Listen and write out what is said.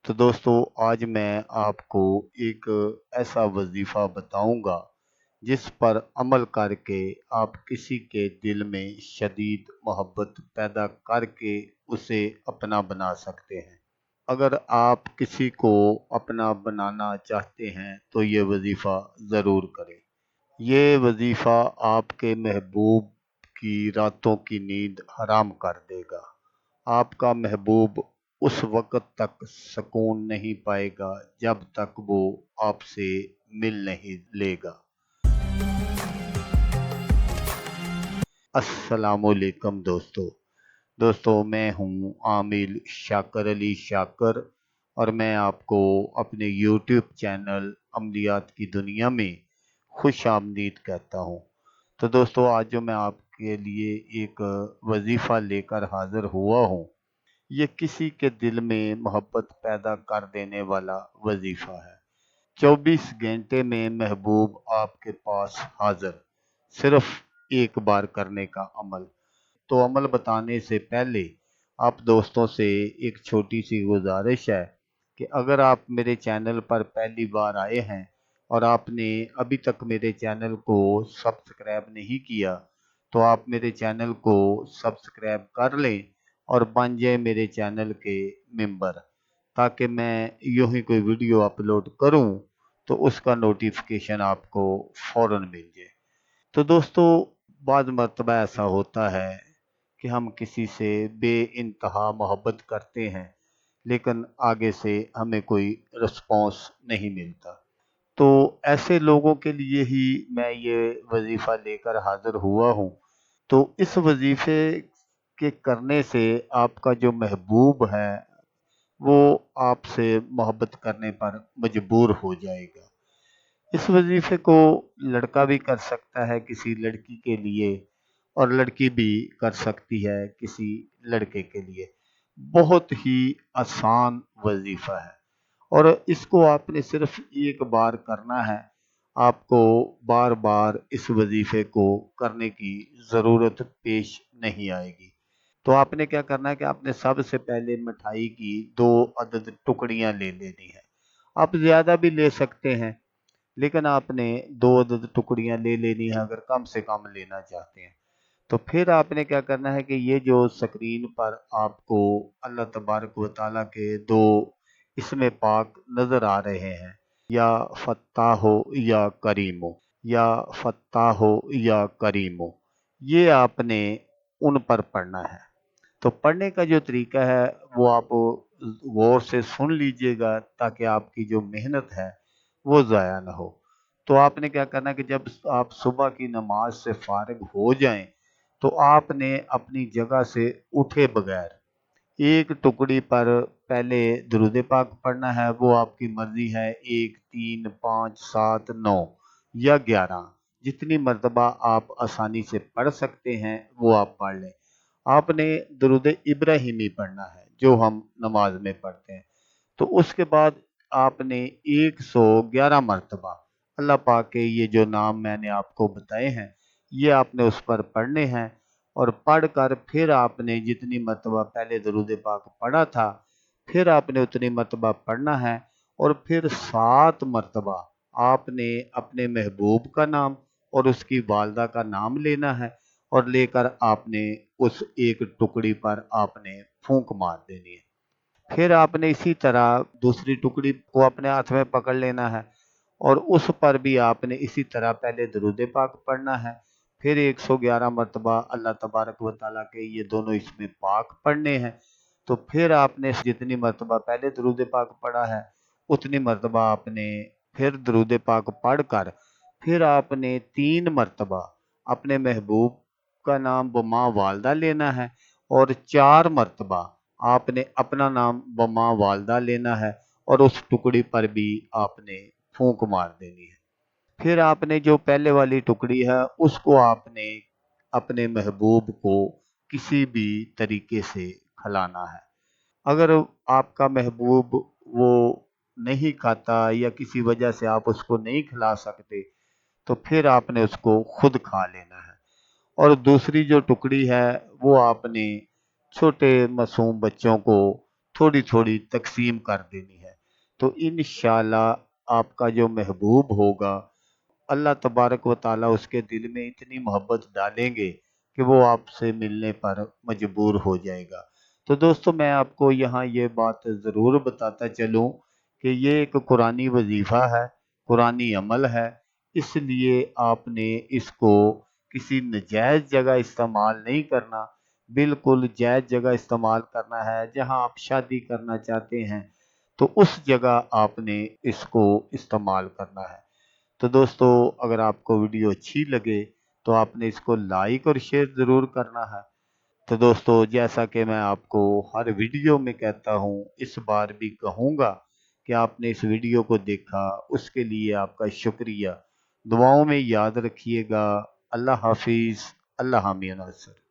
तो दोस्तों आज मैं आपको एक ऐसा वजीफ़ा बताऊंगा जिस पर अमल करके आप किसी के दिल में शदीद मोहब्बत पैदा करके उसे अपना बना सकते हैं। अगर आप किसी को अपना बनाना चाहते हैं तो ये वजीफ़ा ज़रूर करें। ये वजीफ़ा आपके महबूब की रातों की नींद हराम कर देगा। आपका महबूब उस वक़्त तक सुकून नहीं पाएगा जब तक वो आपसे मिल नहीं लेगा। अस्सलामुअलैकुम दोस्तों मैं हूँ आमिल शाकर अली शाकर और मैं आपको अपने यूट्यूब चैनल अमलियात की दुनिया में खुश आमदीद कहता हूँ। तो दोस्तों आज जो मैं आपके लिए एक वजीफ़ा लेकर हाज़िर हुआ हूँ, ये किसी के दिल में मोहब्बत पैदा कर देने वाला वजीफा है। 24 घंटे में महबूब आपके पास हाजिर, सिर्फ एक बार करने का अमल। तो अमल बताने से पहले आप दोस्तों से एक छोटी सी गुजारिश है कि अगर आप मेरे चैनल पर पहली बार आए हैं और आपने अभी तक मेरे चैनल को सब्सक्राइब नहीं किया तो आप मेरे चैनल को सब्सक्राइब कर लें और बन जाए मेरे चैनल के मेंबर, ताकि मैं यूं ही कोई वीडियो अपलोड करूं तो उसका नोटिफिकेशन आपको फ़ौरन मिल जाए। तो दोस्तों बाद मर्तबा ऐसा होता है कि हम किसी से बेइंतहा मोहब्बत करते हैं लेकिन आगे से हमें कोई रिस्पॉन्स नहीं मिलता। तो ऐसे लोगों के लिए ही मैं ये वजीफ़ा लेकर हाजिर हुआ हूँ। तो इस वजीफे के करने से आपका जो महबूब है वो आपसे मोहब्बत करने पर मजबूर हो जाएगा। इस वजीफे को लड़का भी कर सकता है किसी लड़की के लिए और लड़की भी कर सकती है किसी लड़के के लिए। बहुत ही आसान वजीफा है और इसको आपने सिर्फ एक बार करना है। आपको बार बार इस वजीफे को करने की ज़रूरत पेश नहीं आएगी। तो आपने क्या करना है कि आपने सबसे पहले मिठाई की 2 अदद टुकड़ियां ले लेनी है। आप ज़्यादा भी ले सकते हैं लेकिन आपने 2 अदद टुकड़ियां ले लेनी है अगर कम से कम लेना चाहते हैं। तो फिर आपने क्या करना है कि ये जो स्क्रीन पर आपको अल्लाह तबारक व तआला के 2 इसमें पाक नज़र आ रहे हैं, या फत्ताहो या करीमो, या फत्ताहो या करीमो, ये आपने उन पर पढ़ना है। तो पढ़ने का जो तरीका है वो आप गौर से सुन लीजिएगा ताकि आपकी जो मेहनत है वो ज़ाया ना हो। तो आपने क्या करना है कि जब आप सुबह की नमाज से फारिग हो जाएं तो आपने अपनी जगह से उठे बगैर एक टुकड़ी पर पहले दुरूद पाक पढ़ना है। वो आपकी मर्जी है, 1, 3, 5, 7, 9 या 11, जितनी मर्तबा आप आसानी से पढ़ सकते हैं वो आप पढ़ लें। आपने दुरूद इब्राहिमी पढ़ना है जो हम नमाज में पढ़ते हैं। तो उसके बाद आपने 111 मर्तबा अल्लाह पाक के ये जो नाम मैंने आपको बताए हैं ये आपने उस पर पढ़ने हैं। और पढ़कर फिर आपने जितनी मर्तबा पहले दरूद पाक पढ़ा था फिर आपने उतनी मर्तबा पढ़ना है। और फिर 7 मर्तबा आपने अपने महबूब का नाम और उसकी वालदा का नाम लेना है और लेकर आपने उस एक टुकड़ी पर आपने फूंक मार देनी है। फिर आपने इसी तरह दूसरी टुकड़ी को अपने हाथ में पकड़ लेना है और उस पर भी आपने इसी तरह पहले दरूद पाक पढ़ना है। फिर 111 मरतबा अल्लाह तबारक व तआला के ये दोनों इसमें पाक पढ़ने हैं। तो फिर आपने जितनी मरतबा पहले दरूद पाक पढ़ा है उतनी मरतबा आपने फिर दरूद पाक पढ़ कर फिर आपने 3 मरतबा अपने महबूब का नाम बमा वालदा लेना है और 4 मरतबा आपने अपना नाम बमा वालदा लेना है और उस टुकड़ी पर भी आपने फूंक मार देनी है। फिर आपने जो पहले वाली टुकड़ी है उसको आपने अपने महबूब को किसी भी तरीके से खिलाना है। अगर आपका महबूब वो नहीं खाता या किसी वजह से आप उसको नहीं खिला सकते तो फिर आपने उसको खुद खा लेना है। और दूसरी जो टुकड़ी है वो आपने छोटे मासूम बच्चों को थोड़ी थोड़ी तकसीम कर देनी है। तो इंशाल्लाह आपका जो महबूब होगा, अल्लाह तबारक व ताला उसके दिल में इतनी मोहब्बत डालेंगे कि वो आपसे मिलने पर मजबूर हो जाएगा। तो दोस्तों, मैं आपको यहाँ ये बात ज़रूर बताता चलूँ कि ये एक कुरानी वजीफ़ा है, कुरानी अमल है, इसलिए आपने इसको किसी नजायज़ जगह इस्तेमाल नहीं करना, बिल्कुल जायज़ जगह इस्तेमाल करना है। जहाँ आप शादी करना चाहते हैं तो उस जगह आपने इसको इस्तेमाल करना है। तो दोस्तों, अगर आपको वीडियो अच्छी लगे तो आपने इसको लाइक और शेयर ज़रूर करना है। तो दोस्तों, जैसा कि मैं आपको हर वीडियो में कहता हूँ, इस बार भी कहूँगा कि आपने इस वीडियो को देखा, उसके लिए आपका शुक्रिया। दुआओं में याद रखिएगा। अल्लाह हाफिज़। अल्लाह हामी नसर।